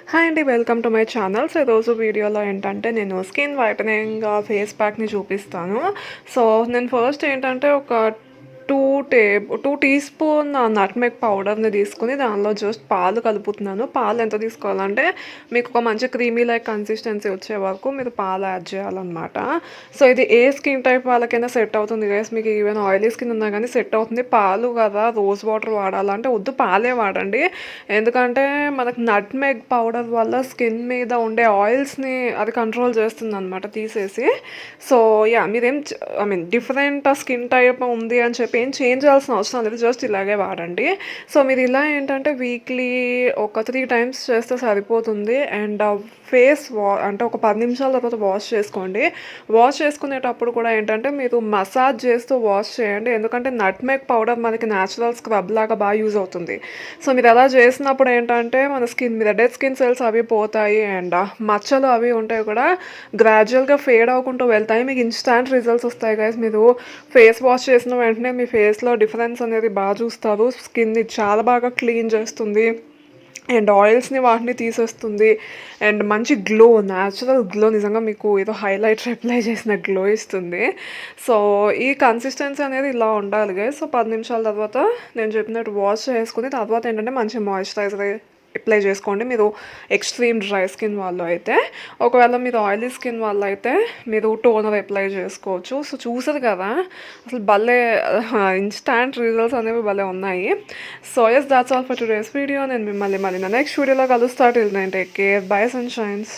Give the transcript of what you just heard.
Hi అండి, welcome to my channel. So ఈరోజు వీడియోలో ఏంటంటే నేను స్కిన్ వైటనింగ్ ఫేస్ ప్యాక్ని చూపిస్తాను. సో నేను ఫస్ట్ ఏంటంటే ఒక 2 టీ స్పూన్ నట్మెగ్ పౌడర్ని తీసుకుని దానిలో జస్ట్ పాలు కలుపుతున్నాను. పాలు ఎంత తీసుకోవాలంటే మీకు ఒక మంచి క్రీమీ లైక్ కన్సిస్టెన్సీ వచ్చే వరకు మీరు పాలు యాడ్ చేయాలన్నమాట. సో ఇది ఏ స్కిన్ టైప్ వాళ్ళకైనా సెట్ అవుతుంది గైస్. మీకు ఈవెన్ ఆయిలీ స్కిన్ ఉన్నా కానీ సెట్ అవుతుంది. పాలు కదా, రోజ్ వాటర్ వాడాలంటే వద్దు, పాలే వాడండి. ఎందుకంటే మనకు నట్మెగ్ పౌడర్ వల్ల స్కిన్ మీద ఉండే ఆయిల్స్ని అది కంట్రోల్ చేస్తుంది అనమాట, తీసేసి. సో యా, మీరేం డిఫరెంట్ స్కిన్ టైప్ ఉంది అని చెప్పి ఏం చేంజ్ చేయాల్సిన అవసరం లేదు, జస్ట్ ఇలాగే వాడండి. సో మీరు ఇలా ఏంటంటే వీక్లీ ఒక 3 times చేస్తే సరిపోతుంది. అండ్ ఫేస్ అంటే ఒక 10 నిమిషాల తర్వాత వాష్ చేసుకోండి. వాష్ చేసుకునేటప్పుడు కూడా ఏంటంటే మీరు మసాజ్ చేస్తూ వాష్ చేయండి, ఎందుకంటే నట్మెగ్ పౌడర్ మనకి న్యాచురల్ స్క్రబ్ లాగా బాగా యూజ్ అవుతుంది. సో మీరు అలా చేసినప్పుడు ఏంటంటే మన స్కిన్ మీద డెడ్ స్కిన్ సెల్స్ అవి పోతాయి, అండ్ మచ్చలు అవి ఉంటాయి కూడా గ్రాడ్యువల్గా ఫేడ్ అవ్వకుంటూ వెళ్తాయి. మీకు ఇన్స్టాంట్ రిజల్ట్స్ వస్తాయి గైస్. మీరు ఫేస్ వాష్ చేసిన వెంటనే మీ ఫేస్లో డిఫరెన్స్ అనేది బాగా చూస్తారు. స్కిన్ని చాలా బాగా క్లీన్ చేస్తుంది అండ్ ఆయిల్స్ని వాటిని తీసేస్తుంది. అండ్ మంచి గ్లో, న్యాచురల్ గ్లో, నిజంగా మీకు ఏదో హైలైటర్ అప్లై చేసిన గ్లో ఇస్తుంది. సో ఈ కన్సిస్టెన్సీ అనేది ఇలా ఉండాలి గైస్. సో 10 నిమిషాల తర్వాత నేను చెప్పినట్టు వాష్ చేసుకుని తర్వాత ఏంటంటే మంచి మాయిశ్చరైజర్ అప్లై చేసుకోండి, మీరు ఎక్స్ట్రీమ్ డ్రై స్కిన్ వాళ్ళు అయితే. ఒకవేళ మీరు ఆయిలీ స్కిన్ వాళ్ళు అయితే మీరు టోనర్ అప్లై చేసుకోవచ్చు. సో చూసారు కదా, అసలు భలే ఇన్స్టాంట్ రిజల్ట్స్ అనేవి భలే ఉన్నాయి. So yes, that's all for today's video. నేను మిమ్మల్ని మళ్ళీ నా నెక్స్ట్ వీడియోలో కలుస్తా. Till then take care, bye సన్షైన్స్.